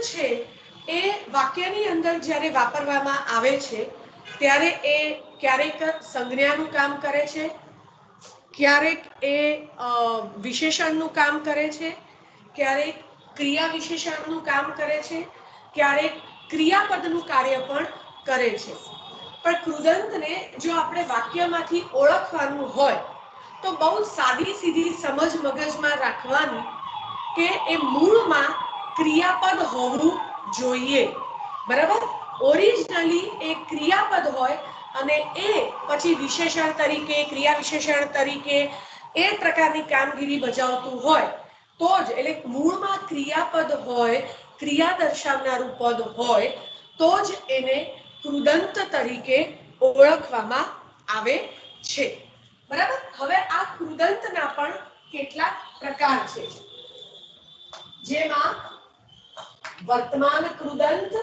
છે એ વાક્યની અંદર જ્યારે વાપરવામાં આવે છે ત્યારે એ ક્યારેક સંજ્ઞાનું કામ કરે છે, ક્યારેક એ વિશેષણનું કામ કરે છે, ક્યારેક ક્રિયા વિશેષણનું કામ કરે છે, ક્યારેક ક્રિયાપદનું કાર્ય પણ કરે છે. પણ કૃદંતને જો આપણે વાક્યમાંથી ઓળખવાનું હોય તો બહુ સાદી સીધી સમજ મગજમાં રાખવાની કે એ મૂળમાં ક્રિયાપદ હોવું જોઈએ. બરાબર? ઓરિજિનલી એ ક્રિયાપદ હોય અને એ પછી વિશેષણ તરીકે, ક્રિયા વિશેષણ તરીકે એ પ્રકારની કામગીરી બજાવતું હોય તો જ, એટલે મૂળમાં ક્રિયાપદ હોય, ક્રિયા દર્શાવનારું પદ હોય તો જ એને કૃદંત તરીકે ઓળખવામાં આવે છે. બરાબર? હવે આ કૃદંતના પણ કેટલાક પ્રકાર છે, જેમાં વર્તમાન કૃદંત,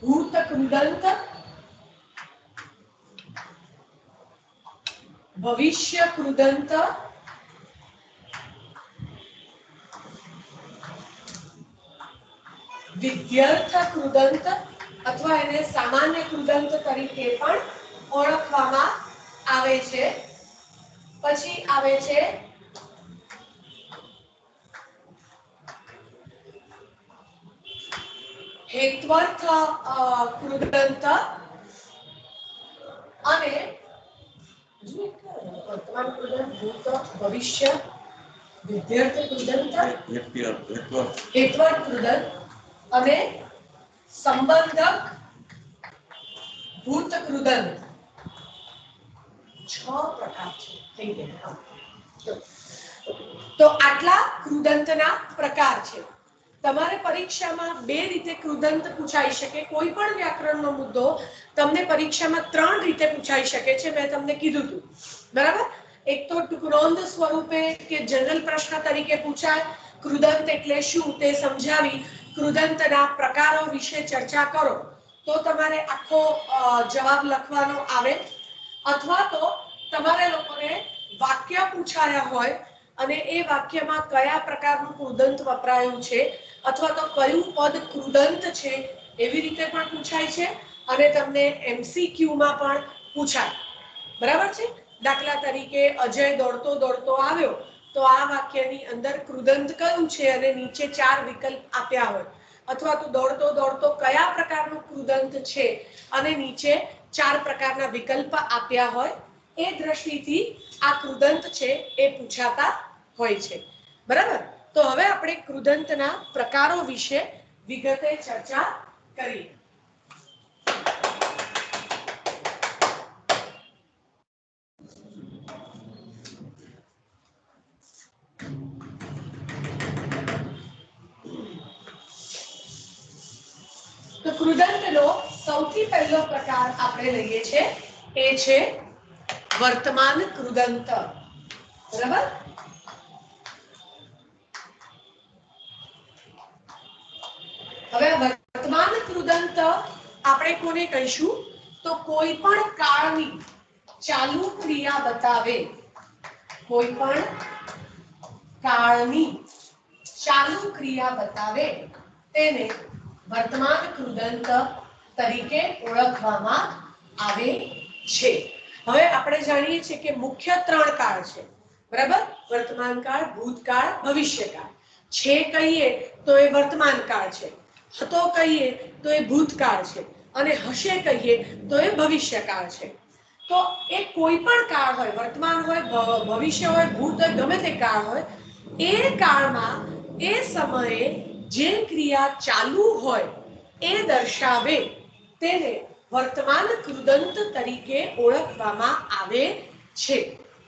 ભૂત કૃદંત, ભવિષ્ય કૃદંત, વિધ્યર્થ કૃદંત અથવા એને સામાન્ય કૃદંત તરીકે પણ ઓળખવામાં આવે છે. પછી આવે છે હેત્વર્થ કૃદંત અને વર્તમાન કૃદંત, ભૂત, ભવિષ્ય, વિધ્યર્થ કૃદંત, હેત્વર્થ કૃદંત અને સંબંધક ભૂત કૃદંત. 6 પ્રકાર છે. થઈ ગયા. તો આટલા કૃદંતના પ્રકાર છે. તમારે પરીક્ષામાં બે રીતે કૃદંત પૂછાઈ શકે. કોઈ પણ વ્યાકરણનો મુદ્દો તમને પરીક્ષામાં 3 રીતે પૂછાઈ શકે છે. મેં તમને કીધું હતું. બરાબર? એક તો ટુકડોંધ સ્વરૂપે કે જનરલ પ્રશ્ન તરીકે પૂછાય, કૃદંત એટલે શું તે સમજાવી કૃદંતના પ્રકારો વિશે ચર્ચા કરો તો તમારે આખો જવાબ લખવાનો આવે. અથવા તો તમારે લોકોને વાક્ય પૂછાયા હોય અને એ વાક્યમાં કયા પ્રકારનું કૃદંત વપરાયું છે અથવા તો કયું પદ કૃદંત છે એવી રીતે પણ પૂછાય છે અને તમને MCQ માં પણ પૂછાય. બરાબર છે? દાખલા તરીકે અજય દોડતો દોડતો આવ્યો તો આ વાક્યની અંદર કૃદંત કયું છે અને નીચે 4 વિકલ્પ આપ્યા હોય, અથવા તો દોડતો દોડતો કયા પ્રકારનું કૃદંત છે અને નીચે 4 પ્રકારના વિકલ્પ આપ્યા હોય, એ દ્રષ્ટિથી આ કૃદંત છે એ પૂછાતા હોય છે. બરાબર? તો હવે આપણે કૃદંતના પ્રકારો વિશે વિગતે ચર્ચા કરીએ. તો કૃદંતનો સૌથી પહેલો પ્રકાર આપણે લઈએ છે એ છે વર્તમાન કૃદંત. બરાબર? હવે વર્તમાન કૃદંત આપણે કોને કહીશું? તો કોઈ પણ કાળની ચાલુ ક્રિયા બતાવે, કોઈ પણ કાળની ચાલુ ક્રિયા બતાવે તેને વર્તમાન કૃદંત તરીકે ઓળખવામાં આવે છે. હવે આપણે જાણીએ છીએ કે મુખ્ય 3 કાળ છે. બરાબર? વર્તમાન કાળ, ભૂતકાળ, ભવિષ્યકાળ. છે કહીએ તો એ વર્તમાન કાળ છે, હતો કહીએ તો એ ભૂતકાળ છે અને હશે કહીએ તો એ ભવિષ્યકાળ છે. તો એ કોઈ પણ કાળ હોય, વર્તમાન હોય, ભવિષ્ય હોય, ભૂત હોય, ગમે તે કાળ હોય, એ કાળમાં એ સમયે જે ક્રિયા ચાલુ હોય એ દર્શાવે તેને વર્તમાન કૃદંત તરીકે ઓળખવામાં આવે છે.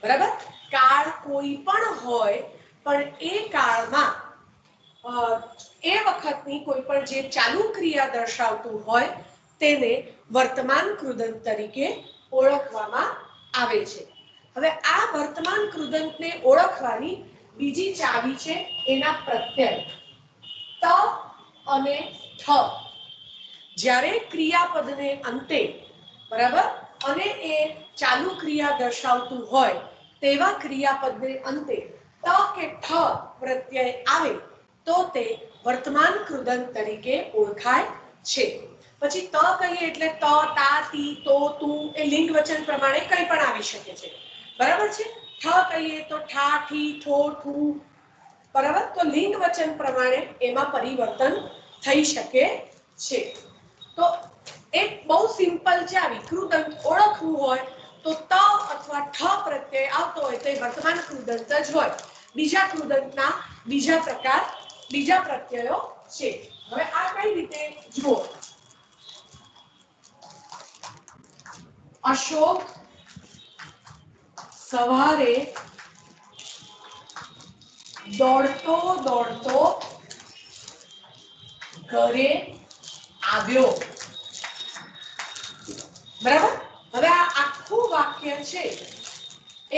બરાબર? કાળ કોઈ પણ હોય પણ એ કાળમાં એ વખતની કોઈ પણ જે ચાલુ ક્રિયા દર્શાવતું હોય તેને વર્તમાન કૃદંત તરીકે ઓળખવામાં આવે છે. હવે આ વર્તમાન કૃદંતને ઓળખવાની બીજી ચાવી છે એના પ્રત્યય ત અને ઠ. જ્યારે ક્રિયાપદને અંતે, બરાબર, અને એ ચાલુ ક્રિયા દર્શાવતું હોય તેવા ક્રિયાપદને અંતે ત કે ઠ પ્રત્યય આવે તો તે વર્તમાન કૃદંત તરીકે ઓળખાય છે. પછી ત કહીએ એટલે ત, તા, તી, તો, તું એ લિંગ વચન પ્રમાણે કંઈ પણ આવી શકે છે. બરાબર છે. ઠ કહીએ તો ઠા, ઠી, ઠો, ઠું. બરાબર. તો લિંગ વચન પ્રમાણે એમાં પરિવર્તન થઈ શકે છે. તો એક બહુ સિમ્પલ છે. આ વિકૃદંત ઓળખવું હોય તો ત અથવા ઠ પ્રત્યય આવતો હોય તો એ વર્તમાન કૃદંત જ હોય. બીજા કૃદંતના બીજા પ્રકાર, બીજા પ્રત્યયો છે. હવે આ કઈ રીતે જુઓ. અશોક સવારે દોડતો દોડતો ઘરે આવ્યો. બરાબર. હવે આ આખું વાક્ય છે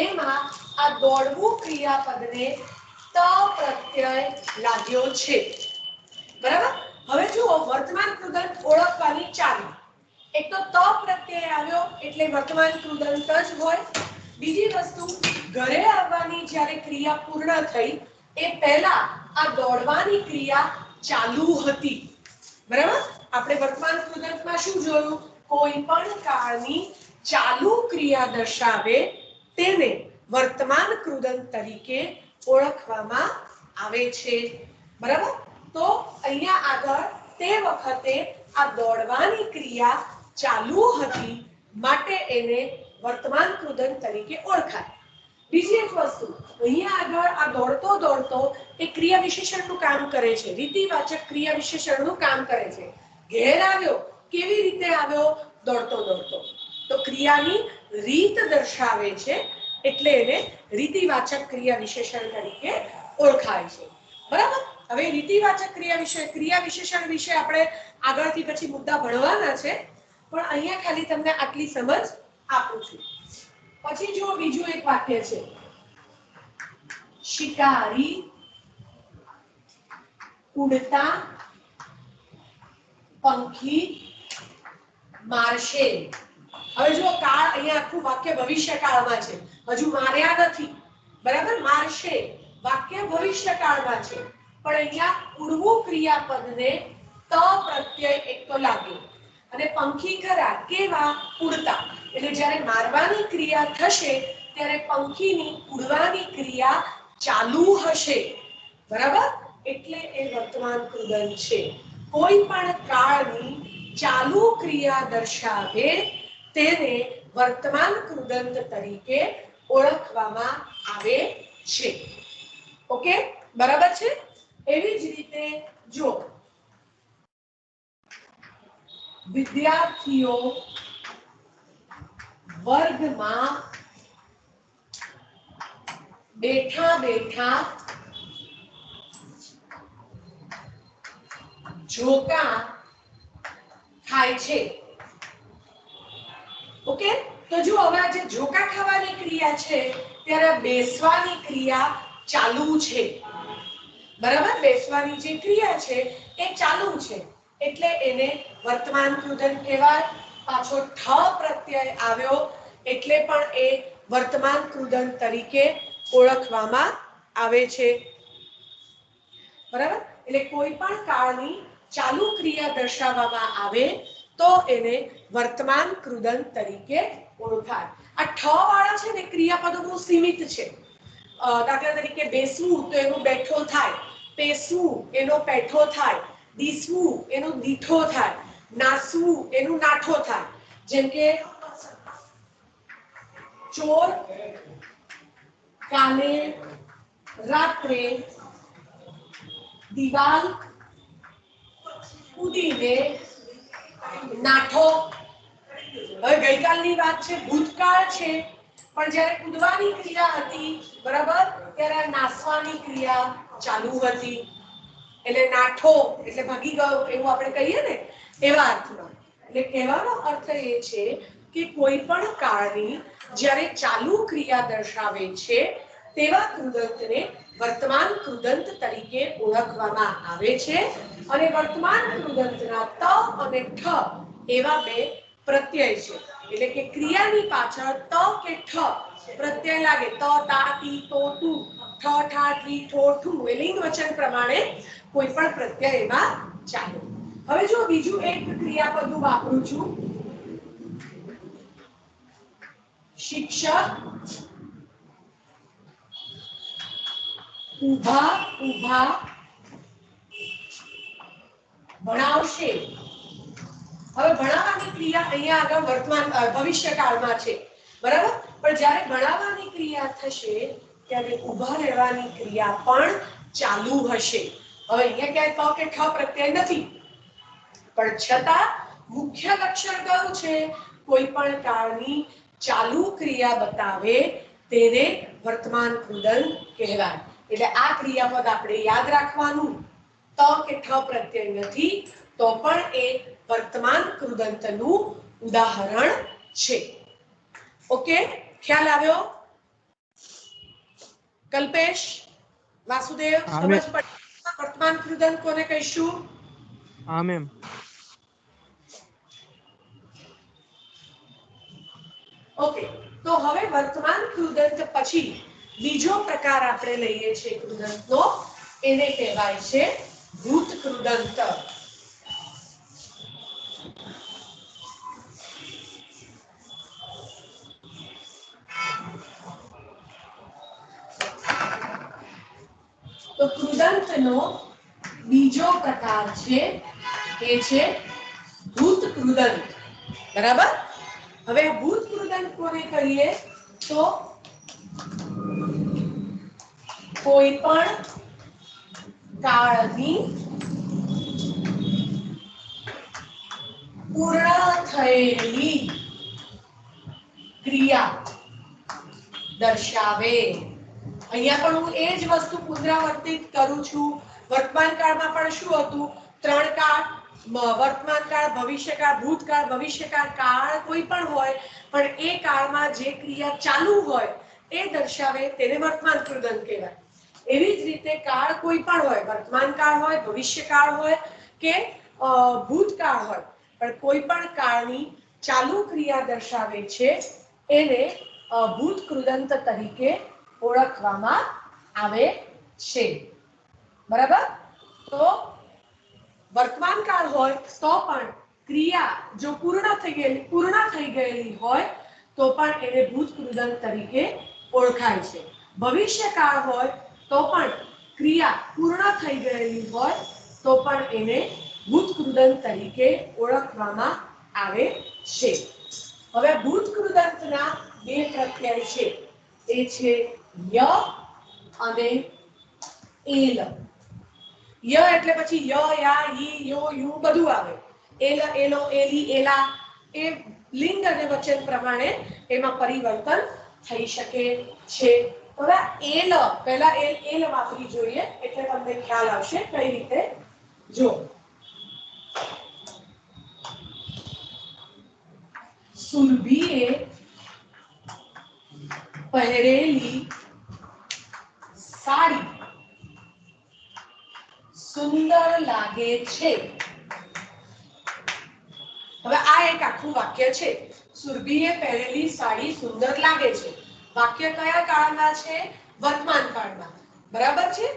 એમાં આ દોડવું ક્રિયાપદને ત પ્રત્યય લાગ્યો છે. બરાબર. હવે જુઓ વર્તમાન કૃદંત ઓળખવાની ચાવી. એક તો ત પ્રત્યય આવ્યો એટલે વર્તમાન કૃદંત જ હોય. બીજી વસ્તુ, ઘરે આવવાની જ્યારે ક્રિયા પૂર્ણ થઈ એ પહેલા આ દોડવાની ક્રિયા ચાલુ હતી. બરાબર. આપણે વર્તમાન કૃદંતમાં શું જોયું? કોઈ પણ કાળની ચાલુ ક્રિયા દર્શાવે તેને વર્તમાન કૃદંત તરીકે ઓળખવામાં આવે છે. બરાબર. તો અહીંયા આગળ તે વખતે આ દોડવાની ક્રિયા ચાલુ હતી માટે એને વર્તમાન કૃદંત તરીકે ઓળખાય. બીજી એક વસ્તુ, અહીંયા આગળ આ દોડતો દોડતો એ ક્રિયા વિશેષણનું કામ કરે છે. રીતિવાચક ક્રિયા વિશેષણનું કામ કરે છે. ઘેર આવ્યો, કેવી રીતે આવ્યો? દોડતો દોડતો. તો ક્રિયાની રીત દર્શાવે છે એટલે એને રીતિવાચક ક્રિયા વિશેષણ તરીકે ઓળખાય છે. બરાબર. હવે રીતિવાચક ક્રિયા વિશેષણ વિશે આપણે આગળથી પછી મુદ્દા ભણવાના છે, પણ અહીંયા ખાલી તમને આટલી સમજ આપું છું. પછી જો બીજું એક વાક્ય છે. શિકારી ઉડતા પંખી મારશે. હવે જો કાળ, અહીંયા આખું વાક્ય ભવિષ્યકાળમાં છે. હજુ માર્યા નથી. બરાબર. મારશે વાક્ય ભવિષ્યકાળમાં છે, પણ અહીંયા ઉડવું ક્રિયાપદને ત પ્રત્યય એક તો લાગ્યો અને પંખી ખરા કેવા? ઉડતા. એટલે જ્યારે મારવાની ક્રિયા થશે ત્યારે પંખીની ઉડવાની ક્રિયા ચાલુ હશે. બરાબર. એટલે એ વર્તમાન કૃદંત છે. કોઈ પણ કાળની ચાલુ ક્રિયા દર્શાવે તેને વર્તમાન કૃદંત તરીકે ઓળખવામાં આવે છે. ઓકે. બરાબર છે. એવી જ રીતે જો વિદ્યાર્થીઓ વર્ગમાં બેઠા બેઠા ઝોકા ખાય છે. ઓકે. તો જો હવે આ જે ઝોકા ખાવાની ક્રિયા છે ત્યારે બેસવાની ક્રિયા ચાલુ છે. બરાબર. બેસવાની જે ક્રિયા છે એ ચાલુ છે એટલે એને વર્તમાન કૃદંત કહેવાય. પાછો ઠ પ્રત્યય આવ્યો એટલે પણ એ વર્તમાન કૃદંત તરીકે ઓળખવામાં આવે છે. બરાબર. એટલે કોઈ પણ કાળની ચાલુ ક્રિયા દર્શાવવામાં આવે તો એને વર્તમાન કૃદંત તરીકે ઓળખાય. આ ઠ વાળા છે ને ક્રિયાપદો બહુ સીમિત છે. દાખલા તરીકે બેસવું તો એનું બેઠો થાય, પેસવું એનો પેઠો થાય, દીસવું એનો દીઠો થાય, નાસવું એનું નાઠો થાય. જેમ કે ચોર કાલે રાત્રે દિવાલ કૂદીને નાઠો. હવે ગઈકાલની વાત છે, ભૂતકાળ છે, પણ જ્યારે કૂદવાની ક્રિયા હતી બરાબર ત્યારે નાસવાની ક્રિયા ચાલુ હતી એટલે નાઠો એટલે ભાગી ગયો એવું આપણે કહીએ ને એવા અર્થમાં. એટલે કહેવાનો અર્થ એ છે કે કોઈ પણ કાળની જ્યારે ચાલુ ક્રિયા દર્શાવે છે તેવા કૃદંતને વર્તમાન કૃદંત તરીકે ઓળખવામાં આવે છે અને વર્તમાન કૃદંતના ત અને ઠ એવા બે પ્રત્યય છે. એટલે કે ક્રિયાની પાછળ ત કે ઠ પ્રત્યય લાગે. ત, તા, તી, તો, તું, ઠ ઠા ઠી ઠો ઠું એ લિંગ વચન પ્રમાણે કોઈ પણ પ્રત્યય એમાં ચાલે. હવે જો બીજું એક ક્રિયાપદ હું વાપરું છું, શિક્ષક ઊભા ઊભા ભણાવશે. હવે ભણાવવાની ક્રિયા અહીંયા આગળ વર્તમાન ભવિષ્ય કાળમાં છે, બરાબર? પણ જ્યારે ભણાવવાની ક્રિયા થશે ત્યારે ઊભા રહેવાની ક્રિયા પણ ચાલુ હશે. હવે અહીંયા ક્યાંય ક કે ઠ પ્રત્યય નથી, પણ છતાં મુખ્ય લક્ષણ કયું છે? કોઈ પણ કાળની ચાલુ ક્રિયા બતાવે તેને વર્તમાન કૃદંત કહેવાય. એટલે આ ક્રિયાપદ આપણે યાદ રાખવાનું. ત કે ઠ પ્રત્યય નથી તો પણ એ વર્તમાન કૃદંતનું ઉદાહરણ છે. ઓકે, ખ્યાલ આવ્યો? કલ્પેશ, વાસુદેવ, સમજ પડી? વર્તમાન કૃદંત કોને કહીશું? હા મેમ. ઓકે, તો હવે વર્તમાન કૃદંત પછી બીજો પ્રકાર આપણે લઈએ છીએ કૃદંતનો, એને કહેવાય છે ભૂત કૃદંત. તો કૃદંતનો બીજો પ્રકાર છે એ છે ભૂત કૃદંત. બરાબર? હવે ભૂત કૃદંત કોને કહીએ? તો કોઈ પણ કાળની પૂર્ણ થયેલી ક્રિયા દર્શાવે. અહીંયા પણ હું એ જ વસ્તુ પુનરાવર્તિત કરું છું. વર્તમાન કાળમાં પણ શું હતું? ત્રણ કાળ, વર્તમાન કાળ, ભવિષ્યકાળ, ભૂતકાળ, ભવિષ્યકાળ. કાળ કોઈ પણ હોય પણ એ કાળમાં જે ક્રિયા ચાલુ હોય એ દર્શાવે તેને વર્તમાન કૃદંત કહેવાય. એવી જ રીતે કાળ કોઈ પણ હોય, વર્તમાન કાળ હોય, ભવિષ્યકાળ હોય કે ભૂતકાળ હોય, પણ કોઈ પણ કાળની ચાલુ ક્રિયા દર્શાવે છે એને ભૂત કૃદંત તરીકે ઓળખવામાં આવે છે. બરાબર? તો વર્તમાન કાળ હોય તો પણ ક્રિયા જો પૂર્ણ થઈ ગયેલી હોય તો પણ એને ભૂત કૃદંત તરીકે ઓળખાય છે. ભવિષ્યકાળ હોય તો પણ ક્રિયા પૂર્ણ થઈ ગયેલી હોય તો પણ એને ભૂત કૃદંત તરીકે ઓળખવામાં આવે છે. હવે ભૂત કૃદંતના બે પ્રત્યય છે, એ છે ય અને એલ. ય એટલે પછી ય, યા, ઈ, યો, યુ બધું આવે. એલ, એલો, એલી, એલા એ લિંગ અને વચન પ્રમાણે એમાં પરિવર્તન થઈ શકે છે. હવે એલ, પહેલા એલ વાપરી જોઈએ એટલે તમને ખ્યાલ આવશે કઈ રીતે. જો સુરભીએ પહેરેલી સાડી સુંદર લાગે છે. હવે આ એક આખું વાક્ય છે. સુરભીએ પહેરેલી સાડી સુંદર લાગે છે. વાક્ય કયા કાળમાં છે? વર્તમાન કાળમાં. બરાબર છે?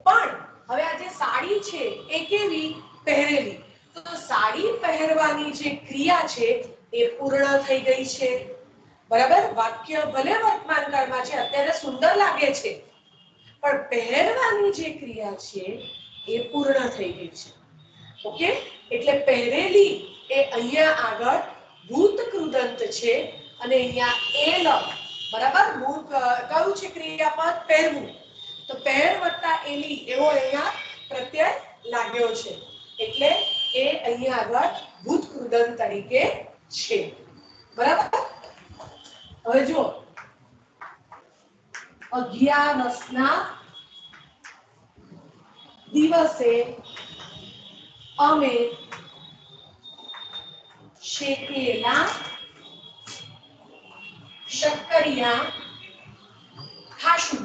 પણ હવે આ જે સાડી છે એ કેવી? પહેરેલી. તો સાડી પહેરવાની જે ક્રિયા છે એ પૂર્ણ થઈ ગઈ છે. બરાબર? વાક્ય ભલે વર્તમાન કાળમાં છે, અત્યારે સુંદર લાગે છે, પણ પહેરવાની જે ક્રિયા છે એ પૂર્ણ થઈ ગઈ છે. ઓકે, એટલે પહેરેલી એ અહીંયા આગળ ભૂત કૃદંત છે અને અહીંયા એલ, બરાબર? મૂળ કયું છે ક્રિયાપદ? પહેરવું. તો પહેર વત્તા એલી એવો અહીંયા પ્રત્યય લાગ્યો છે એટલે એ અહીંયા આગળ ભૂત કૃદંત તરીકે છે. બરાબર? હવે જો 11ના દિવસે અમે શેકેલા શક્કરિયા ખાશું.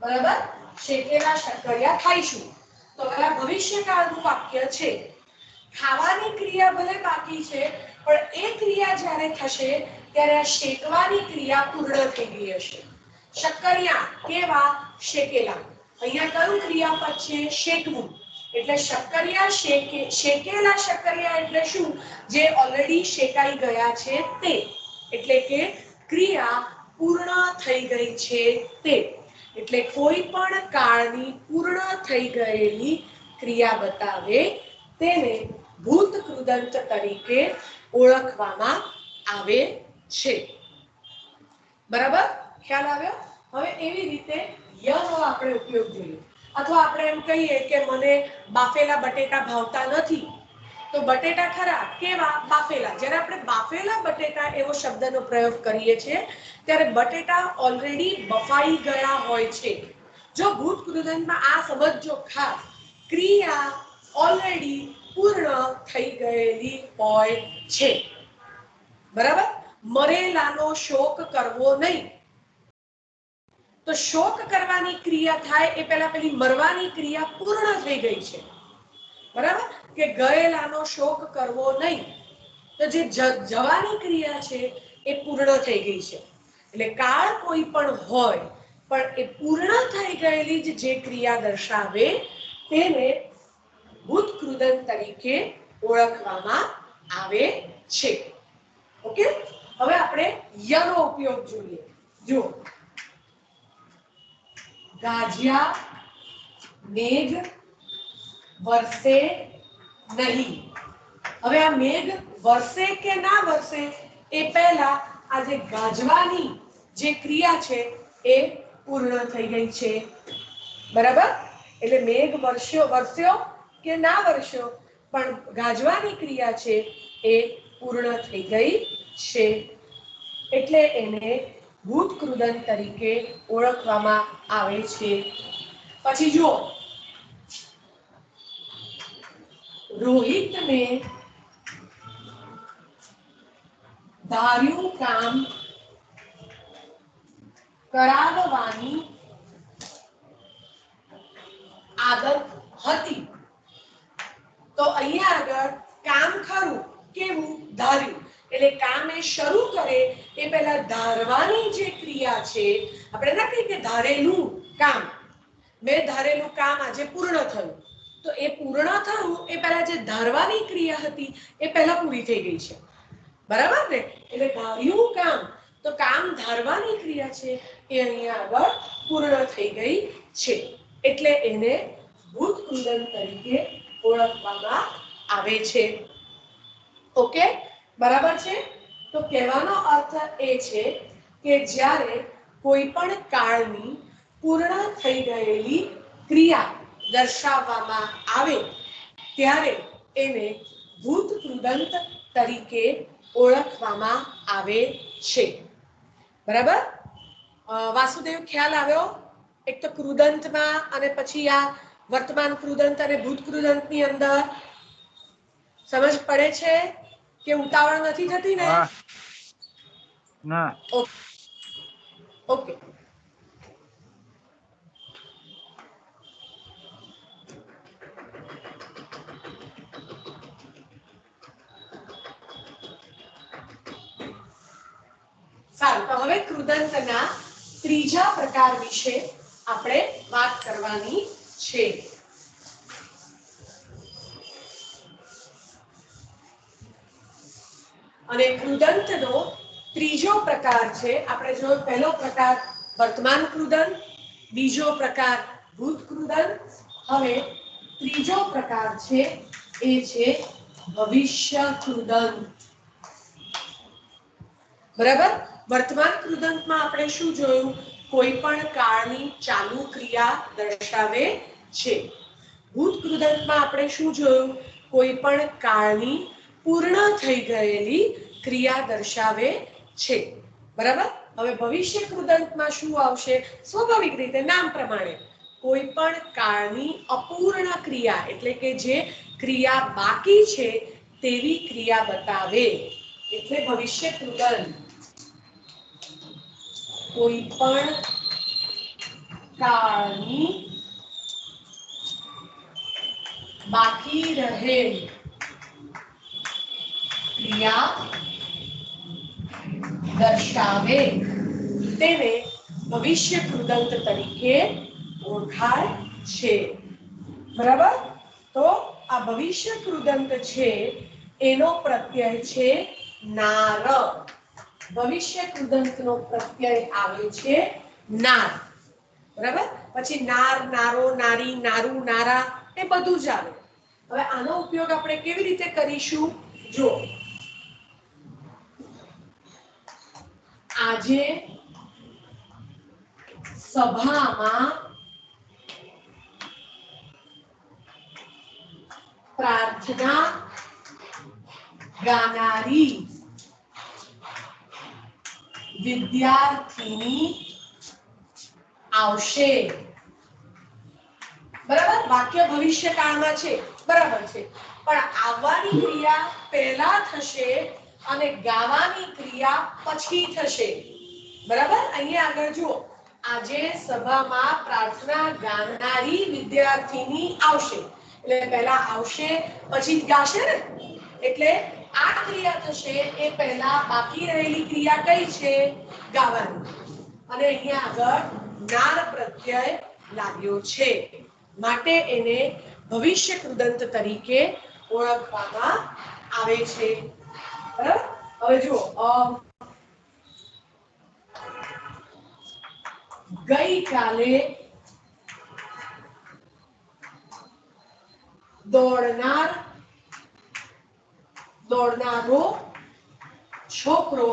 બરાબર? શેકેલા શક્કરિયા ખાઈશું. તો હવે આ ભવિષ્યકાળનું વાક્ય છે. ખાવાની ક્રિયા ભલે બાકી છે પણ એ ક્રિયા જ્યારે થશે ત્યારે આ શેકવાની ક્રિયા પૂર્ણ થઈ ગઈ હશે. શક્કરિયા કેવા શેકેલા. અહીંયા કયું ક્રિયાપદ છે શેકવું એટલે શક્કરિયા શેકેલા શક્કરિયા એટલે શું જે ઓલરેડી શેકાઈ ગયા છે તે એટલે કે ક્રિયા પૂર્ણ થઈ ગઈ છે તે એટલે કોઈ પણ કાળની પૂર્ણ થઈ ગયેલી ક્રિયા બતાવે તેને ભૂત કૃદંત તરીકે ઓળખવામાં આવે છે. બરાબર ખ્યાલ આવ્યો. હવે એવી રીતે યનો આપણે ઉપયોગ જોઈએ અથવા આપણે એમ કહીએ કે મને બાફેલા બટેટા ભાવતા નથી તો બટેટા ખરા કેવા બાફેલા. જ્યારે આપણે બાફેલા બટેટા એવો શબ્દનો પ્રયોગ કરીએ છીએ ત્યારે બટેટા ઓલરેડી બફાઈ ગયા હોય છે. જો ભૂત કૃદંતમાં આ સમજો ખાસ ક્રિયા ઓલરેડી પૂર્ણ થઈ ગયેલી હોય છે. બરાબર. મરેલાનો શોક કરવો નહીં તો શોક કરવાની ક્રિયા થાય એ પહેલા પેલી મરવાની ક્રિયા પૂર્ણ થઈ ગઈ છે. બરાબર કે ગયેલાનો શોક કરવો નહીં તો જે જવાની ક્રિયા છે એ પૂર્ણ થઈ ગઈ છે. એટલે કાળ કોઈ પણ હોય પણ એ પૂર્ણ થઈ ગયેલી જે ક્રિયા દર્શાવે તેને ભૂત કૃદંત તરીકે ઓળખવામાં આવે છે. ઓકે. હવે આપણે યનો ઉપયોગ જોઈએ. જો ગાજ્યા મેઘ વરસે નહીં. હવે આ મેઘ વરસે કે ના વરસે એ પહેલા આ જે ગાજવાની જે ક્રિયા છે એ પૂર્ણ થઈ ગઈ છે. બરાબર. એટલે મેઘ વરસ્યો કે ના વરસ્યો પણ ગાજવાની ક્રિયા છે એ પૂર્ણ થઈ ગઈ છે એટલે એને ભૂત કૃદંત તરીકે ઓળખવામાં આવે છે. પછી જુઓ રોહિત ને ધાર્યું કામ કરાવવાની આદત હતી તો અહીંયા આગળ કામ ખરું કેવું ધાર્યું એટલે કામ એ શરૂ કરે એ પહેલા ધારવાની જે ક્રિયા છે આપણે ના કહીએ કે ધારેલું કામ મેં ધારેલું કામ આજે પૂર્ણ થયું તો એ પૂર્ણ થયું એ પહેલા જે ધારવાની ક્રિયા હતી એ પહેલા પૂરી થઈ ગઈ છે. બરાબર ને. એટલે ધાર્યું કામ તો કામ ધારવાની ક્રિયા છે એ અહીંયા આગળ પૂર્ણ થઈ ગઈ છે એટલે એને ભૂત કૃદંત તરીકે ઓળખવામાં આવે છે. ઓકે બરાબર છે. તો કહેવાનો અર્થ એ છે કે જ્યારે કોઈ પણ કાળની પૂર્ણ થઈ ગયેલી ક્રિયા દર્શાવવામાં આવે ત્યારે એને ભૂત કૃદંત તરીકે ઓળખવામાં આવે છે. બરાબર. વાસુદેવ ખ્યાલ આવ્યો. એક તો કૃદંતમાં અને પછી આ વર્તમાન કૃદંત અને ભૂત કૃદંતની અંદર સમજ પડે છે કે ઉતાવળ નથી થતી ને? ના. ઓકે. સારું. તો હવે કૃદંતના ત્રીજા પ્રકાર વિશે આપણે વાત કરવાની છે. અને કૃદંતનો ત્રીજો પ્રકાર છે આપણે જો પહેલો પ્રકાર વર્તમાન કૃદંત, બીજો પ્રકાર ભૂત કૃદંત, હવે ત્રીજો પ્રકાર છે એ છે ભવિષ્ય કૃદંત. બરાબર. વર્તમાન કૃદંતમાં આપણે શું જોયું કોઈ પણ કાળની ચાલુ ક્રિયા દર્શાવે છે. ભૂત કૃદંતમાં આપણે શું જોયું કોઈ પણ કાળની પૂર્ણ થઈ ગયેલી ક્રિયા દર્શાવે છે. બરાબર. હવે ભવિષ્ય કૃદંતમાં શું આવશે સ્વાભાવિક રીતે નામ પ્રમાણે કોઈ પણ કાળની અપૂર્ણ ક્રિયા એટલે કે જે ક્રિયા બાકી છે તેવી ક્રિયા બતાવે એટલે ભવિષ્ય કૃદંત. કોઈ પણ કાળની બાકી રહેલ ક્રિયા દર્શાવે તેને ભવિષ્ય કૃદંત તરીકે ઓળખાય છે. બરાબર? તો આ ભવિષ્ય કૃદંત છે એનો પ્રત્યય છે નાર. ભવિષ્ય કૃદંતનો પ્રત્યય આવે છે નાર. બરાબર? પછી નાર, નારો, નારી, નારું, નારા એ બધું જ આવે. હવે આનો ઉપયોગ આપણે કેવી રીતે કરીશું? જો આજે સભામાં પ્રાર્થના ગાનારી વિદ્યાર્થીની આવશે. બરાબર? વાક્ય ભવિષ્યકાળમાં છે, બરાબર છે, પણ આવવાની ક્રિયા પહેલા થશે અને ગાવાની ક્રિયા પછી થશે. બરાબર? અહીંયા આગળ જુઓ, આજે સભામાં પ્રાર્થના ગાનારી વિદ્યાર્થીની આવશે. એટલે પહેલા આવશે પછી ગાશે ને, એટલે આ ક્રિયા થશે એ પહેલા બાકી રહેલી ક્રિયા કઈ છે? ગાવાની. અને અહીંયા આગળ નાર પ્રત્યય લાગ્યો છે, માટે એને ભવિષ્ય કૃદંત તરીકે ઓળખવામાં આવે છે. બરાબર? હવે જુઓ, ગઈકાલે દોડનારો છોકરો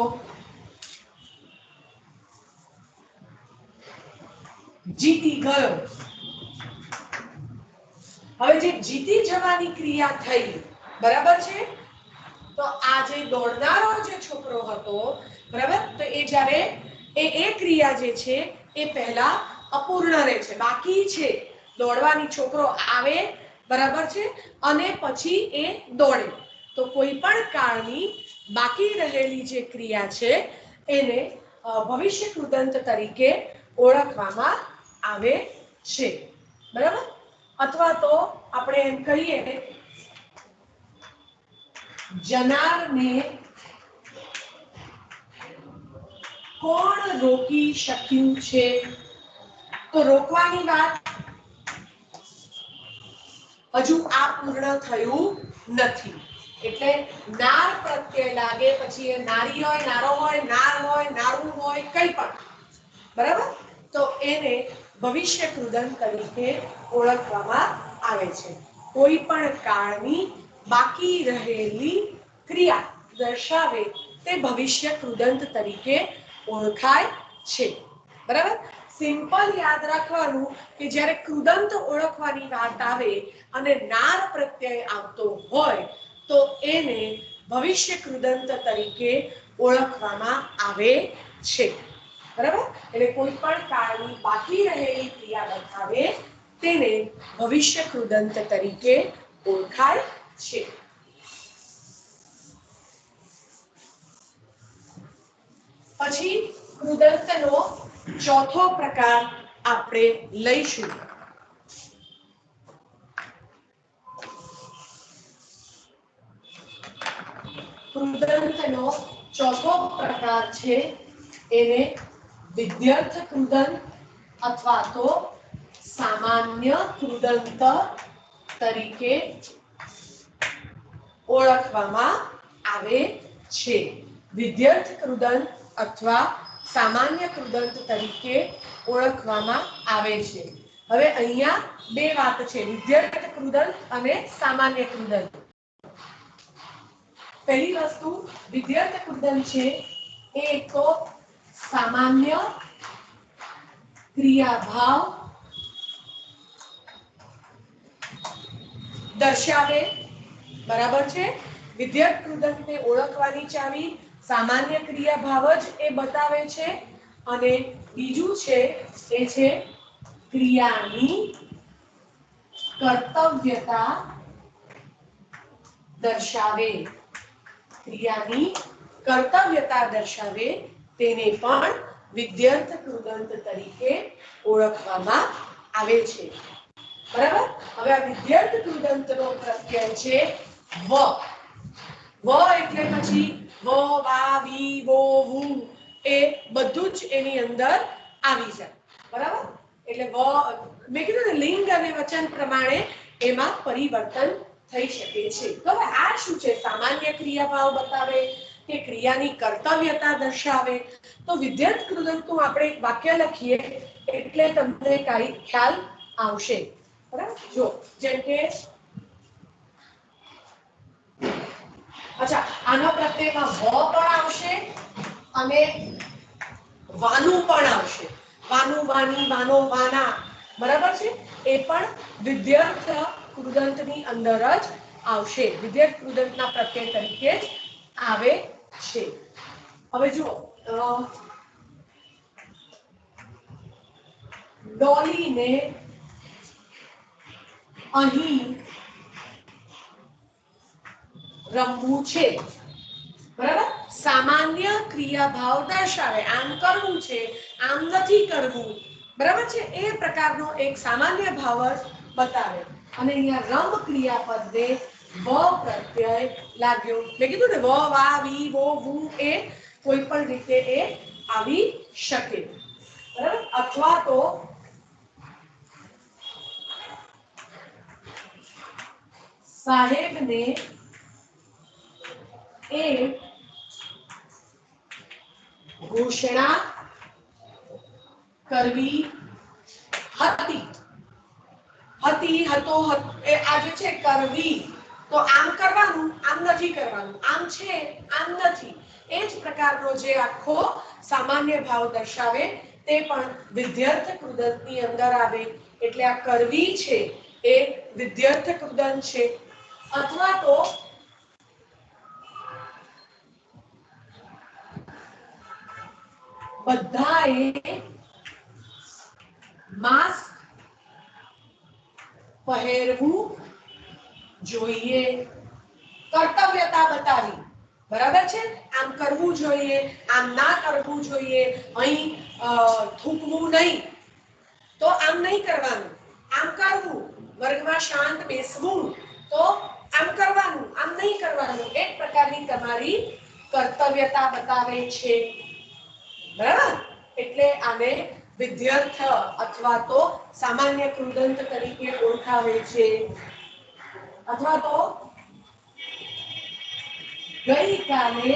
જીતી ગયો. હવે જે જીતી જવાની ક્રિયા થઈ, બરાબર છે, તો આ જે દોડનારો જે છોકરો હતો, બરાબર, તો એ જ્યારે એ ક્રિયા જે છે એ પહેલા અપૂર્ણ રહે છે, બાકી છે. દોડવાની છોકરો આવે, બરાબર છે, અને પછી એ દોડે. તો કોઈ પણ કાળની બાકી રહેલી જે ક્રિયા છે એને ભવિષ્ય કૃદંત તરીકે ઓળખવામાં આવે છે. બરાબર? અથવા તો આપણે એમ કહીએ, જનારને કોણ રોકી શક્યું છે? તો રોકવાની વાત હજુ આ પૂર્ણ થયું નથી, એટલે નાર પ્રત્યય લાગે, પછી એ નારી હોય, નારો હોય, નાર હોય, નારું હોય, કંઈ પણ. બરાબર? તો એને ભવિષ્ય કૃદંત તરીકે ઓળખવામાં આવે છે. કોઈ પણ કાળની બાકી રહેલી ક્રિયા દર્શાવે તે ભવિષ્ય કૃદંત તરીકે ઓળખાય છે. બરાબર? સિમ્પલ યાદ રાખવાનું કે જ્યારે કૃદંત ઓળખવાની વાત આવે અને નાર પ્રત્યય આવતો હોય તો એને ભવિષ્ય કૃદંત તરીકે ઓળખવામાં આવે છે. બરાબર? એટલે કોઈ પણ કાળની બાકી રહેલી ક્રિયા બતાવે તેને ભવિષ્ય કૃદંત તરીકે ઓળખાય છે. પછી કૃદંતનો ચોથો પ્રકાર આપણે લઈશું. કૃદંતનો ચોથો પ્રકાર છે એને વિદ્યર્થ કૃદંત અથવા તો સામાન્ય કૃદંત તરીકે ઓળખવામાં આવે છે. વિદ્યર્થ કૃદંત અથવા સામાન્ય કૃદંત તરીકે ઓળખવામાં આવે છે. હવે અહીંયા બે વાત છે, વિદ્યર્થ કૃદંત અને સામાન્ય કૃદંત. પહેલી વસ્તુ વિદ્યર્થ કૃદંત છે એ તો સામાન્ય ક્રિયાભાવ દર્શાવે. બરાબર છે? વિદ્યર્થ કૃદંતને ઓળખવાની ચાવી સામાન્ય ક્રિયાભાવ જ એ બતાવે છે. અને બીજું છે એ છે ક્રિયાની કર્તવ્યતા દર્શાવે. ક્રિયાની કર્તવ્યતા દર્શાવે તેને પણ વિદ્યર્થ કૃદંત તરીકે ઓળખવામાં આવે છે. બરાબર? હવે આ વિદ્યર્થ કૃદંતનો પ્રત્યય છે વ. વ એટલે પછી વ, વા, વી, વો, વુ એ બધું જ એની અંદર આવી જાય. બરાબર? એટલે મેં કીધું ને લિંગ અને વચન પ્રમાણે એમાં પરિવર્તન થઈ શકે છે. તો હવે આ શું છે? સામાન્ય ક્રિયાભાવ બતાવે કે ક્રિયાની કર્તવ્યતા દર્શાવે. તો વિધ્યર્થ કૃદંતનું આપણે એક વાક્ય લખીએ એટલે તમને કઈ ખ્યાલ આવશે. બરાબર? જો જેમ કે અચ્છા આનો પ્રત્યયમાં વ પણ આવશે અને વાનું પણ આવશે. વાનું વાની વાનો વાના. બરાબર છે? એ પણ વિધ્યર્થ કૃદંતની અંદર જ આવશે. વિધ્યર્થ કૃદંતના પ્રત્યય તરીકે જ આવે છે. હવે જુઓ ડોલીને અહીં રમવું છે. બરાબર? સામાન્ય ક્રિયાભાવ દર્શાવે. આમ કરવું છે, આમ નથી કરવું. બરાબર છે? એ પ્રકારનો એક સામાન્ય ભાવ બતાવે. અને અહીંયા રમ ક્રિયાપદને વ પ્રત્યય લાગ્યો. મેં કીધું ને વ વા વી વો વુ એ કોઈ પણ રીતે એ આવી શકે. બરાબર? અથવા તો સાહેબને એ ઘોષણા કરવી હતી. હતી હતો એ આ જે છે કરવી. તો આમ કરવાનું, આમ નથી કરવાનું. આમ છે, આમ નથી. એ જ પ્રકારનો જે આખો સામાન્ય ભાવ દર્શાવે તે પણ વિધ્યર્થ કૃદંતની અંદર આવે. એટલે આ કરવી છે એ વિધ્યર્થ કૃદંત છે. અથવા તો બધાએ માસ્ક પહેરવું જોઈએ. કર્તવ્યતા બતાવી. બરાબર છે? આમ કરવું જોઈએ, આમ ના કરવું જોઈએ. અહીં થૂકવું નહીં તો આમ નહીં કરવાનું, આમ કરવું. વર્ગમાં શાંત બેસવું તો આમ કરવાનું, આમ નહીં કરવાનું. એક પ્રકારની તમારી કર્તવ્યતા બતાવે છે. બરાબર? એટલે આને વિધ્યર્થ અથવા તો સામાન્ય કૃદંત તરીકે ઓળખાવે છે. અથવા તો ગઈકાલે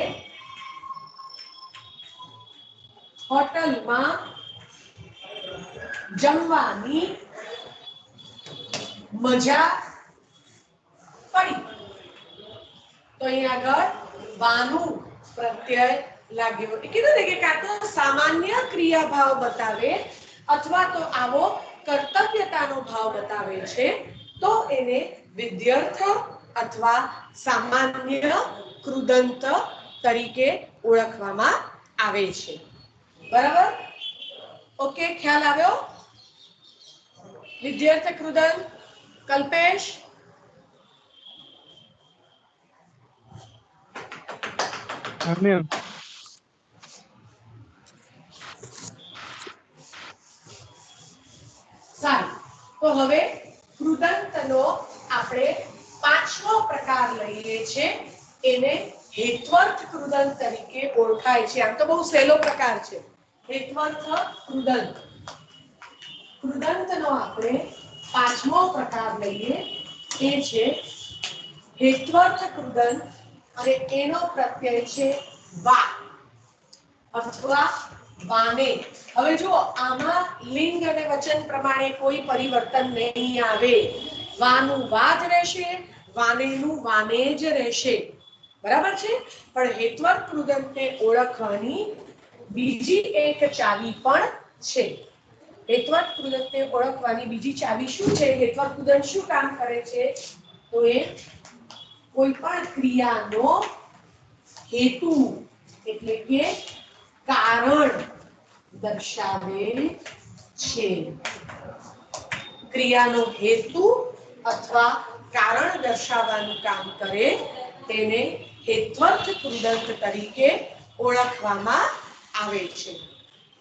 હોટલમાં જમવાની મજા પડી. તો અહીં આગળ વાનું પ્રત્યય લાગ્યો. એ કીધું ને કે કાં તો સામાન્ય ક્રિયાભાવ બતાવે અથવા તો આવો કર્તવ્યતાનો ભાવ બતાવે છે તો એને વિધ્યર્થ અથવા સામાન્ય કૃદંત તરીકે ઓળખવામાં આવે છે. બરાબર? ઓકે, ખ્યાલ આવ્યો? વિધ્યર્થ કૃદંત કલ્પેશ? મેમ સારું. તો હવે કૃદંતનો આપણે પાંચમો પ્રકાર લઈએ છે. એને હેત્વર્થ કૃદંત તરીકે ઓળખાય છે. આમ તો બહુ સહેલો પ્રકાર છે. હેત્વર્થ કૃદંત. કૃદંતનો આપણે પાંચમો પ્રકાર લઈએ એ છે હેત્વર્થ કૃદંત અને એનો પ્રત્યય છે વા અથવા વાને. હવે જુઓ આમાં લિંગ અને વચન પ્રમાણે કોઈ પરિવર્તન નહીં આવે. વાનું વા જ રહેશે, વાનેનું વાને જ રહેશે. બરાબર છે? પણ હેત્વર્થ કૃદંતને ઓળખવાની બીજી એક ચાવી પણ છે. હેત્વર્થ કૃદંતને ઓળખવાની બીજી ચાવી શું છે? હેત્વર્થ કૃદંત શું કામ કરે છે? તો એ કોઈ પણ ક્રિયાનો હેતુ એટલે કે કારણ દર્શાવે છે. ક્રિયાનો હેતુ અથવા કારણ દર્શાવવાનું કામ કરે તેને હેત્વર્થ કૃદંત તરીકે ઓળખવામાં આવે છે.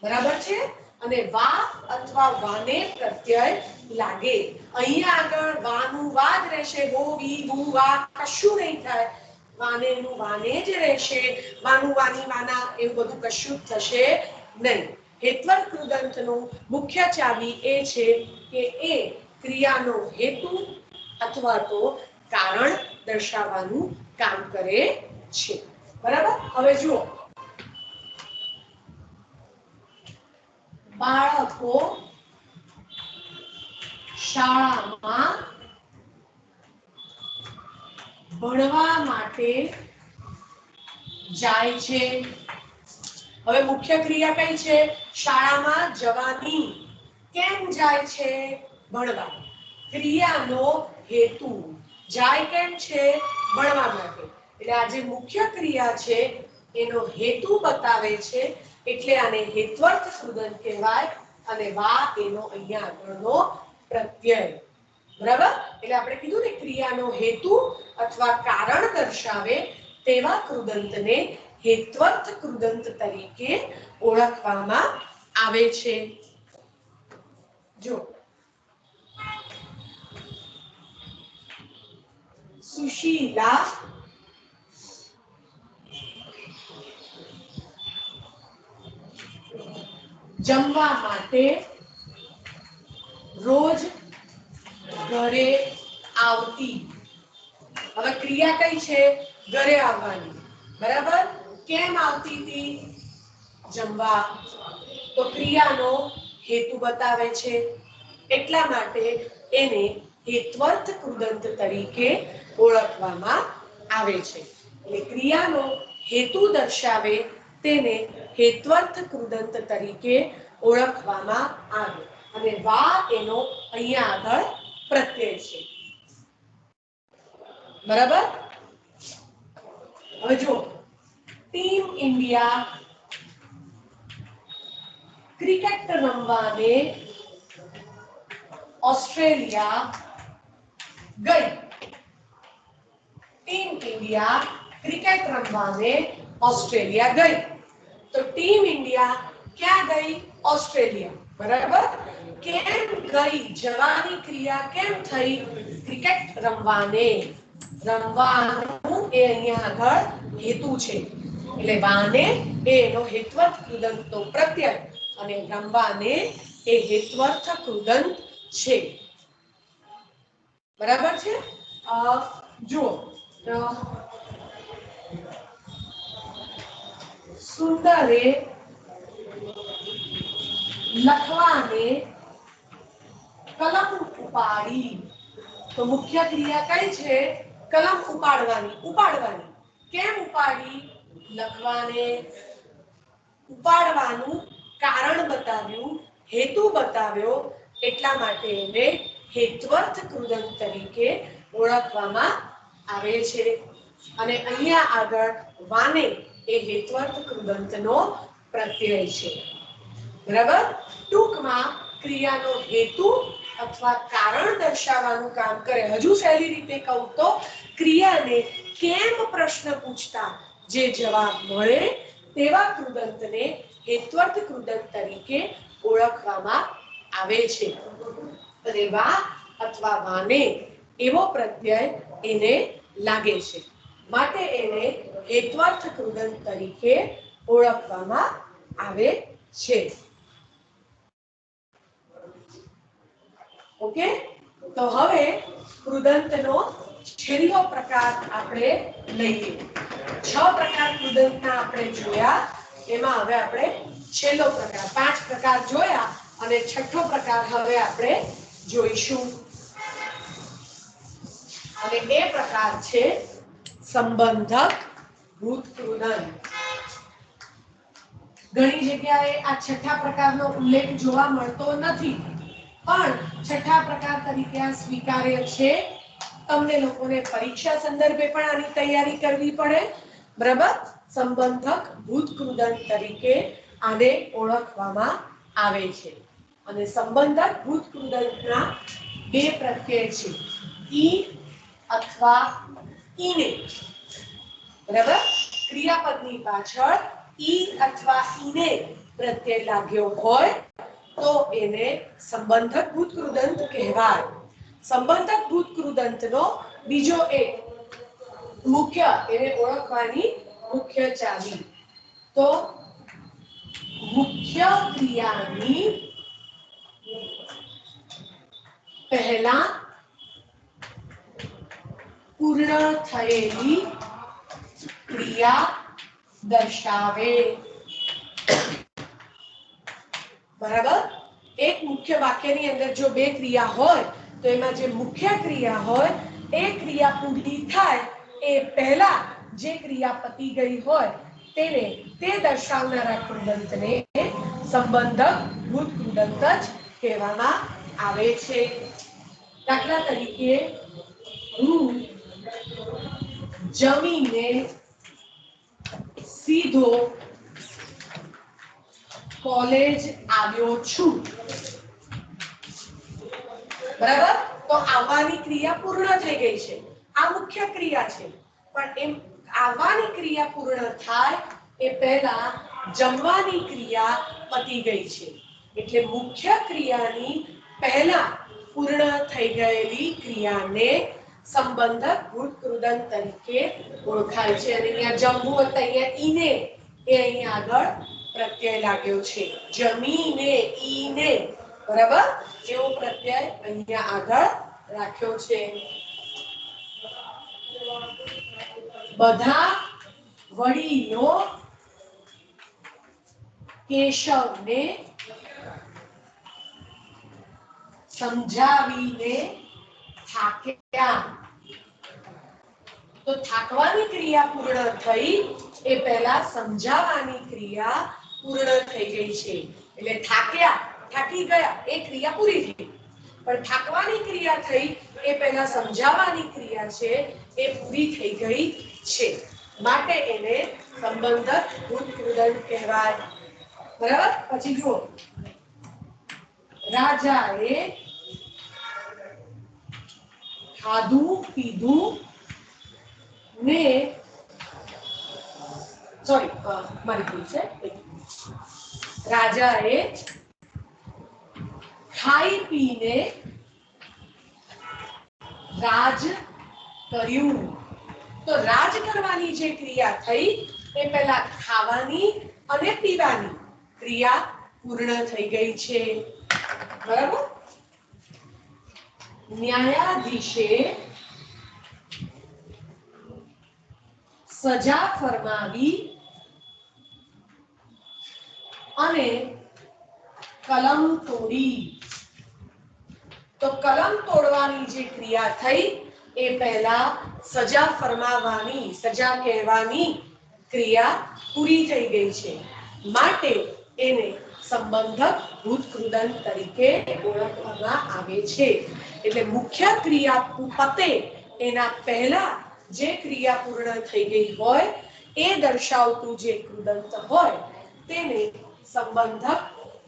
બરાબર છે? અને વા અથવા વાને પ્રત્યય લાગે. અહીંયા આગળ વાનું વા જ રહેશે. વો વી વુ વા કશું નહીં થાય. વાનેનું વાને જ રહેશે. વાનું વાની વાના એવું બધું કશું થશે નહીં. હેત્વર્ત કૃદંતનું મુખ્ય ચાવી એ છે કે એ ક્રિયાનો હેતુ અથવા તો કારણ દર્શાવવાનું કામ કરે છે. બરાબર. હવે જુઓ, બાળકો શાળામાં ભણવા માટે જાય છે. હવે મુખ્ય ક્રિયા કઈ છે? શાળામાં જવાની. કેમ જાય છે? ભણવા. ક્રિયાનો હેતુ. જાય કેમ છે? ભણવા માટે. એટલે આ જે મુખ્ય ક્રિયા છે એનો હેતુ બતાવે છે, એટલે આને હેત્વર્થ કૃદંત કહેવાય. અને વા એનો અહીંયા આગળનો પ્રત્યય. બરાબર. એટલે આપણે કીધું ને ક્રિયાનો હેતુ અથવા કારણ દર્શાવે તેવા કૃદંતને હેત્વર્થ કૃદંત તરીકે ઓળખવામાં આવે છે. જો, સુશીલા જમવા માટે રોજ ઘરે આવતી. હવે ક્રિયા કઈ છે? ઘરે આવવાની. બરાબર. કેમ આવતી હતી? જમવા. તો ક્રિયાનો હેતુ બતાવે છે, એટલા માટે એને હેત્વર્થ કૃદંત તરીકે ઓળખવામાં આવે છે. એટલે ક્રિયાનો હેતુ દર્શાવે તેને હેત્વર્થ કૃદંત તરીકે ઓળખવામાં આવે. અને વા એનો અહીંયા આગળ પ્રત્યય છે. બરાબર. હવે જુઓ, ટીમ ઇન્ડિયા ક્રિકેટ રમવાને ઓસ્ટ્રેલિયા ગઈ. ટીમ ઇન્ડિયા ક્રિકેટ રમવાને ઓસ્ટ્રેલિયા ગઈ. તો ટીમ ઇન્ડિયા ક્યાં ગઈ? ઓસ્ટ્રેલિયા. બરાબર. કેમ ગઈ? જવાની ક્રિયા કેમ થઈ? ક્રિકેટ રમવાને. રમવાનું એ અહીંયા આગળ હેતુ છે, એટલે વાને એનો હેત્વર્થ કૃદંતનો પ્રત્યય અને રમવાને એ હેત્વર્થ કૃદંત છે. બરાબર છે. જુઓ, સુંદરે લખવાને કલમ ઉપાડી. તો મુખ્ય ક્રિયા કઈ છે? કલમ ઉપાડવાની. ઉપાડવાની. કેમ ઉપાડી? લખવાને. ઉપાડવાનું કારણ બતાવ્યું, હેતુ બતાવ્યો, એટલા માટે એને હેત્વર્થ કૃદંત તરીકે ઓળખવામાં આવે છે. અને અહીંયા આગળ વાને એ હેત્વર્થ કૃદંતનો પ્રત્યય છે. બરાબર. ટૂંકમાં ક્રિયાનો હેતુ અથવા કારણ દર્શાવવાનું કામ કરે. હજુ સહેલી રીતે કહું તો ક્રિયાને કેમ પ્રશ્ન પૂછતા જે જવાબ મળે તેવા કૃદંતને હેત્વર્થ કૃદંત તરીકે ઓળખવામાં આવે છે. અને વા અથવા વાને એવો પ્રત્યય એને લાગે છે, માટે એને હેત્વર્થ કૃદંત તરીકે ઓળખવામાં આવે છે. ઓકે. તો હવે કૃદંતનો છેલ્લો પ્રકાર આપણે લઈએ. 6 પ્રકાર કૃદંતના આપણે જોયા, એમાં હવે આપણે છેલ્લો પ્રકાર, 5 પ્રકાર જોયા અને છઠ્ઠો પ્રકાર હવે આપણે જોઈશું. અને એ પ્રકાર છે સંબંધક ભૂતકૃદંત. ઘણી જગ્યાએ આ છઠ્ઠા પ્રકારનો ઉલ્લેખ જોવા મળતો નથી, પણ છઠ્ઠા પ્રકાર તરીકે આ સ્વીકાર્ય છે. તમને લોકોને પરીક્ષા સંદર્ભે પણ આની તૈયારી કરવી પડે. બરાબર. સંબંધક ભૂતકૃદંત તરીકે આને ઓળખવામાં આવે છે. અને સંબંધક ભૂતકૃદંતના 2 પ્રત્યય છે, ઈ અથવા ઈને. બરાબર. ક્રિયાપદની પાછળ ઈ અથવા ઈને પ્રત્યય લાગ્યો હોય તો એને સંબંધક ભૂતકૃદંત કહેવાય. સંબંધક ભૂતકૃદંતનો બીજો એક મુખ્ય, એને ઓળખવાની મુખ્ય ચાવી. તો મુખ્ય ક્રિયાની પહેલા પૂર્ણ થયેલી ક્રિયા દર્શાવે. બરાબર. એક મુખ્ય વાક્યની અંદર જો બે ક્રિયા હોય તો એમાં જે મુખ્ય ક્રિયા હોય એ ક્રિયા પૂરી થાય એ પહેલા જે ક્રિયા પતી ગઈ હોય તેને તે દર્શાવનારા કૃદંતને સંબંધક ભૂત કૃદંત જ કહેવામાં આવે છે. દાખલા તરીકે હું જમીને સીધો કોલેજ આવ્યો છું. બરાબર. તો આવવાની ક્રિયા પૂર્ણ થઈ ગઈ છે. આ મુખ્ય ક્રિયા છે. પણ એમ આવવાની ક્રિયા પૂર્ણ થાય એ પહેલા જમવાની ક્રિયા પતી ગઈ છે. એટલે મુખ્ય ક્રિયાની પહેલા પૂર્ણ થઈ ગયેલી ક્રિયાને સંબંધક ભૂત કૃદંત તરીકે ઓળખાય છે. અને અહીંયા જમવું એટલે અહીંયા ઈને એ અહીંયા આગળ પ્રત્યય લાગ્યો છે. જમીને ઈને. બરાબર. એવો પ્રત્યય અહીંયા આગળ રાખ્યો છે. બધા વડીલો કેશવને સમજાવીને થાક્યા. તો થાકવાની ક્રિયા પૂર્ણ થઈ એ પહેલા સમજાવવાની ક્રિયા પૂર્ણ થઈ ગઈ છે. એટલે થાક્યા, થાકી ગયા એ ક્રિયા પૂરી થઈ. પણ થાકવાની ક્રિયા થઈ એ પહેલા સમજાવવાની ક્રિયા છે એ પૂરી થઈ ગઈ છે. માટે એને સંબંધક ભૂત કૃદંત કહેવાય. બરાબર. પછી જુઓ, રાજાએ ખાધું પીધું ને મારી ભૂલ છે. રાજાએ ખાઈ પીને રાજ કર્યું. તો રાજ કરવાની જે ક્રિયા થઈ એ પહેલા ખાવાની અને પીવાની ક્રિયા પૂર્ણ થઈ ગઈ છે. બરાબર. ન્યાયાધીશે સજા ફરમાવી અને કલમ તોડી. તો કલમ તોડવાની જે ક્રિયા થઈ એ પહેલા સજા ફરમાવવાની, સજા કહેવાની ક્રિયા પૂરી થઈ ગઈ છે. માટે એને સંબંધક ભૂત કૃદંત તરીકે ઓળખવામાં આવે છે. એટલે મુખ્ય ક્રિયા પતે એના પહેલા જે ક્રિયા પૂર્ણ થઈ ગઈ હોય એ દર્શાવતું જે કૃદંત હોય તેને સંબંધક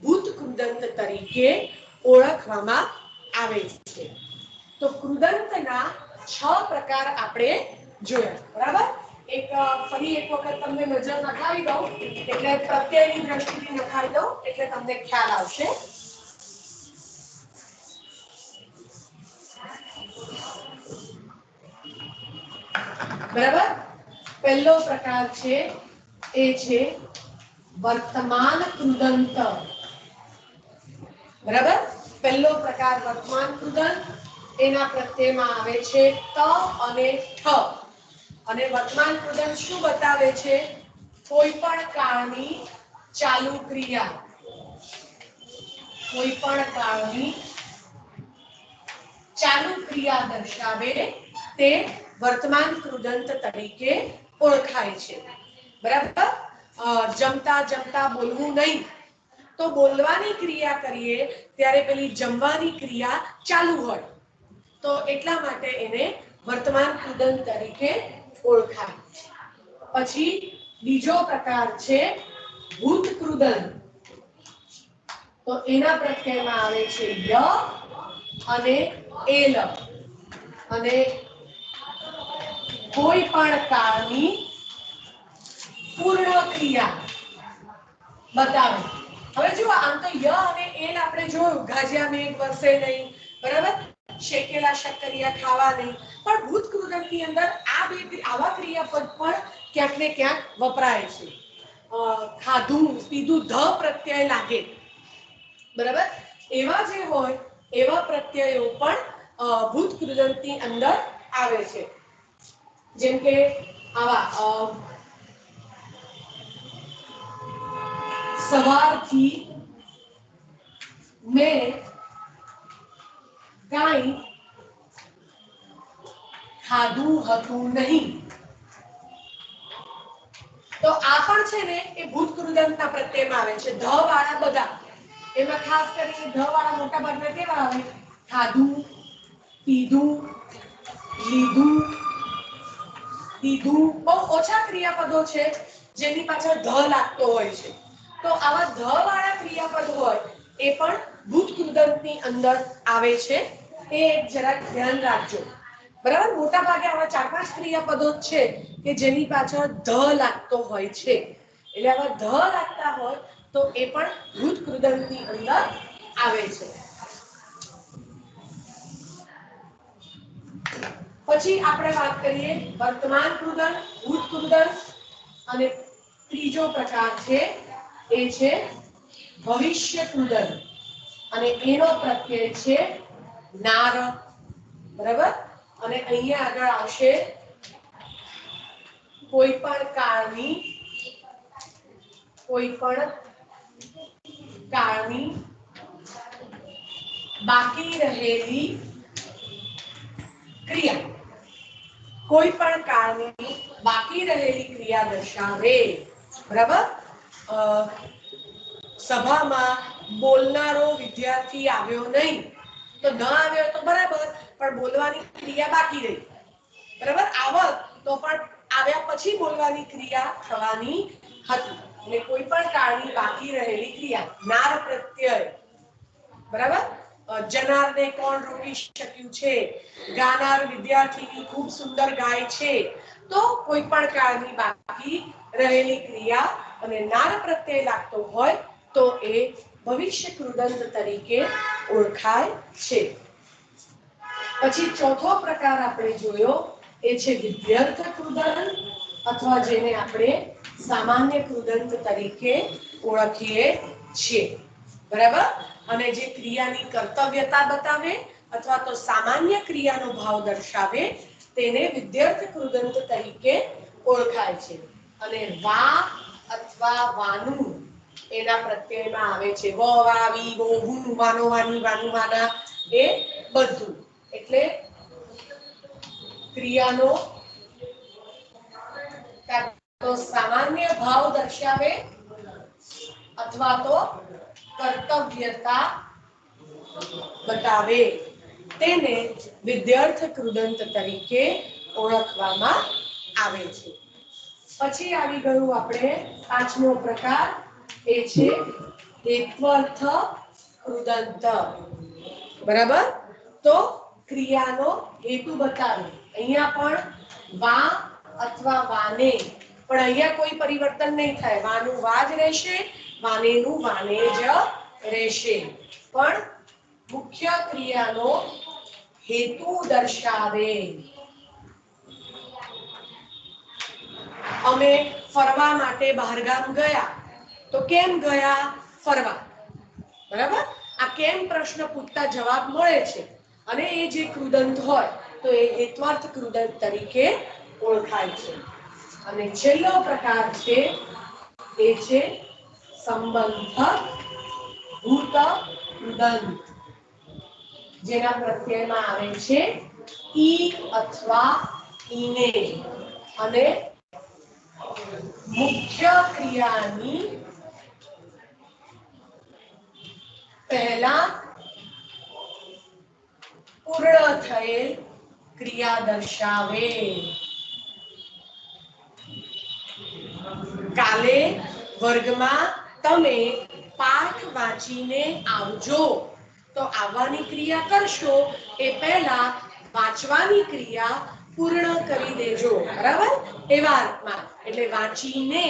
ભૂત કૃદંત તરીકે ઓળખવામાં આવે છે. તો કૃદંતના 6 પ્રકાર આપણે જોયા. બરાબર. ફરી એક વખત તમને નજર નખાવી દઉં એટલે પ્રત્યયની દ્રષ્ટિથી નખાવી દઉં એટલે તમને ખ્યાલ આવશે. બરાબર. પહેલો પ્રકાર છે એ છે વર્તમાન કૃદંત. બરાબર. પહેલો પ્રકાર વર્તમાન કૃદંત. એના પ્રત્યયમાં આવે છે ત અને ઠ. અને વર્તમાન કૃદંત શું બતાવે છે? કોઈ પણ કાળની ચાલુ ક્રિયા. કોઈ પણ કાળની ચાલુ ક્રિયા દર્શાવે તે વર્તમાન કૃદંત તરીકે ઓળખાય છે. બરાબર. જમતા જમતા બોલવું નહીં. તો બોલવાની ક્રિયા કરીએ ત્યારે પેલી જમવાની ક્રિયા ચાલુ હોય તો એટલા માટે એને વર્તમાન કૃદંત તરીકે ઓળખાય. પછી બીજો પ્રકાર છે ભૂત કૃદંત. તો એના પ્રત્યયમાં આવે છે ય અને એલ. અને કોઈ પણ કાળની પૂર્ણ ક્રિયા બતાવે. હવે જો આમ તો ય અને એલ આપણે જોયું, ગાજ્યા મેઘ વરસે નહીં. બરાબર. શેકેલા શક્કરિયા ખાવા નહીં. પણ ભૂત કૃદંતની અંદર આવા ક્રિયાપદ પણ ક્યાંક ને ક્યાંક વપરાય છે. ખાધું પીધું ધ પ્રત્યય લાગે, બરાબર, એવા જે હોય એવા પ્રત્યયો પણ ભૂત કૃદંતની અંદર આવે છે. જેમ કે આવા સવારથી મેં કાંઈ ખાધું હતું નહીં. તો આ પણ છે ને એ ભૂત કૃદંતના પ્રત્યયમાં આવે છે. ધ વાળા બધા, એમાં ખાસ કરીને ધ વાળા મોટા ભાગના કેવા આવે? ખાધું, પીધું, લીધું, દીધું. બહુ ઓછા ક્રિયાપદો છે જેની પાછળ ધ લાગતો હોય છે. તો આવા ધ વાળા ક્રિયાપદ હોય એ પણ ભૂત કૃદંતની અંદર આવે છે. એ એક જરાક ધ્યાન રાખજો, બરાબર. મોટા ભાગે આવા 4-5 ક્રિયાપદો છે કે જેની પાછળ ધ લાગતો હોય છે. એટલે આવા ધ લાગતા હોય તો એ પણ ભૂત કૃદંતની અંદર આવે છે. પછી આપણે વાત કરીએ વર્તમાન કૃદંત, ભૂત કૃદંત, અને ત્રીજો પ્રકાર છે એ છે ભવિષ્ય કૃદંત, અને એનો પ્રત્યય છે નાર, બરાબર. અને અહીંયા આગળ આવશે કોઈ પણ કાળની બાકી રહેલી ક્રિયા, કોઈ પણ કાળની બાકી રહેલી ક્રિયા દર્શાવે, બરાબર. સભામાં બોલનારો વિદ્યાર્થી આવ્યો નહીં, તો ન આવ્યો તો બરાબર, પણ બોલવાની ક્રિયા બાકી રહી, બરાબર. આવત તો પણ આવ્યા પછી બોલવાની ક્રિયા થવાની હતી. એટલે કોઈ પણ કાળની બાકી રહેલી ક્રિયા, નાર પ્રત્યય, બરાબર. જનારને કોણ રોકી શક્યું છે, ગાનાર વિદ્યાર્થીની ખૂબ સુંદર ગાય છે. તો કોઈ પણ કાળની બાકી રહેલી ક્રિયા અને નાર પ્રત્યય લાગતો હોય તો એ ભવિષ્ય કૃદંત તરીકે ઓળખાય છે. પછી ચોથો પ્રકાર આપણે જોયો એ છે વિધ્યર્થ કૃદંત, અથવા જેને આપણે સામાન્ય કૃદંત તરીકે ઓળખીએ છીએ, બરાબર. અને જે ક્રિયાની કર્તવ્યતા બતાવે અથવા તો સામાન્ય ક્રિયાનો ભાવ દર્શાવે તેને વિધ્યર્થ કૃદંત તરીકે ઓળખાય છે. અને વા અથવા વાનું એના પ્રત્યયમાં આવે છે. વ, વા, વી, વો, હું, વાનો, વાની, વાનું, વાના, એ બધું. એટલે ક્રિયાનો તો સામાન્ય ભાવ દર્શાવે અથવા તો કર્તવ્યતા બતાવે તેને વિધ્યર્થ કૃદંત તરીકે ઓળખવામાં આવે છે. પછી આવી ગયું આપણે પાંચમો પ્રકાર, એ છે હેત્વર્થ કૃદંત, બરાબર. તો ક્રિયાનો હેતુ બતાવે. અહીંયા પણ વા અથવા વાને, પણ અહીંયા કોઈ પરિવર્તન નહીં થાય. વાનું વા જ રહેશે, વાનેનું વાને જ રહેશે. પણ મુખ્ય ક્રિયાનો હેતુ દર્શાવે. અમે ફરવા માટે બહારગામ ગયા, તો કેમ ગયા? ફરવા, બરાબર. આ કેમ પ્રશ્ન પૂછતા જવાબ મળે છે, અને એ જે કૃદંત હોય તો એ હેત્વાર્થ કૃદંત તરીકે ઓળખાય છે. અને છેલ્લો પ્રકાર છે એ છે સંબંધક ભૂત કૃદંત, જેના પ્રત્યયમાં આવે છે ઈ અથવા ઈને, અને મુખ્ય ક્રિયાની પહેલા પૂર્ણ થયેલ ક્રિયા દર્શાવે. કાલે વર્ગમાં તમે પાઠ વાંચીને આવજો, તો આવવાની ક્રિયા કરશો એ પહેલા વાંચવાની ક્રિયા પૂર્ણ કરી દેજો, બરાબર. એવા અર્થમાં, એટલે વાંચીને,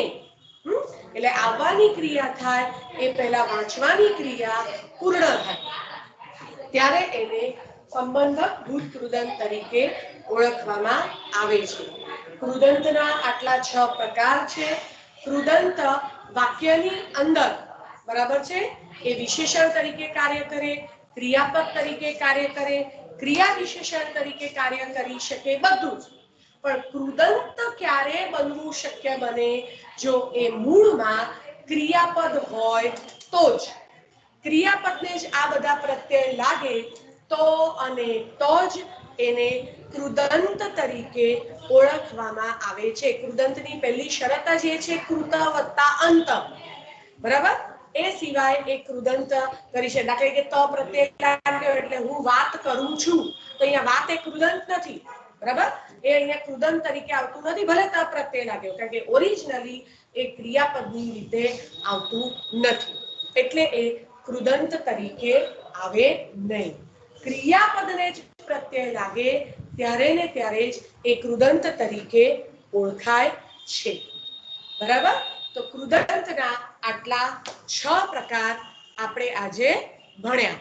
એટલે આવવાની ક્રિયા થાય એ પહેલા વાંચવાની ક્રિયા પૂર્ણ થાય, ત્યારે એને સંબંધક ભૂત કૃદંત તરીકે ઓળખવામાં આવે છે. કૃદંતના આટલા 6 પ્રકાર છે. કૃદંત વાક્યની અંદર બરાબર છે એ વિશેષણ તરીકે કાર્ય કરે, ક્રિયાપદ તરીકે કાર્ય કરે, ક્રિયા વિશેષણ તરીકે કાર્ય કરી શકે, બધું જ. પણ કૃદંત ક્યારે બનવું શક્ય બને? જો એ મૂળમાં ક્રિયાપદ હોય તો જ. ક્રિયાપદને જ આ બધા પ્રત્યય લાગે તો અને તો જ એને કૃદંત તરીકે ઓળખવામાં આવે છે. કૃદંતની પહેલી શરત જ એ છે કૃત વત્તા અંત, બરાબર? એ સિવાય એ કૃદંત કરી છે. દાખલા તરીકે ત પ્રત્યય લાગ્યો એટલે હું વાત કરું છું, તો અહીંયા વાત એ કૃદંત નથી, બરાબર? એ અહીંયા કૃદંત તરીકે આવતું નથી, ભલે ત પ્રત્યય લાગ્યો, કારણ કે ઓરિજિનલી એ ક્રિયાપદની રીતે આવતું નથી, એટલે એ કૃદંત તરીકે આવે નહીં. ક્રિયાપદને જ પ્રત્યય લાગે ત્યારે ને ત્યારે જ એ કૃદંત તરીકે ઓળખાય છે, બરાબર? તો કૃદંતના આટલા 6 પ્રકાર આપણે આજે ભણ્યા.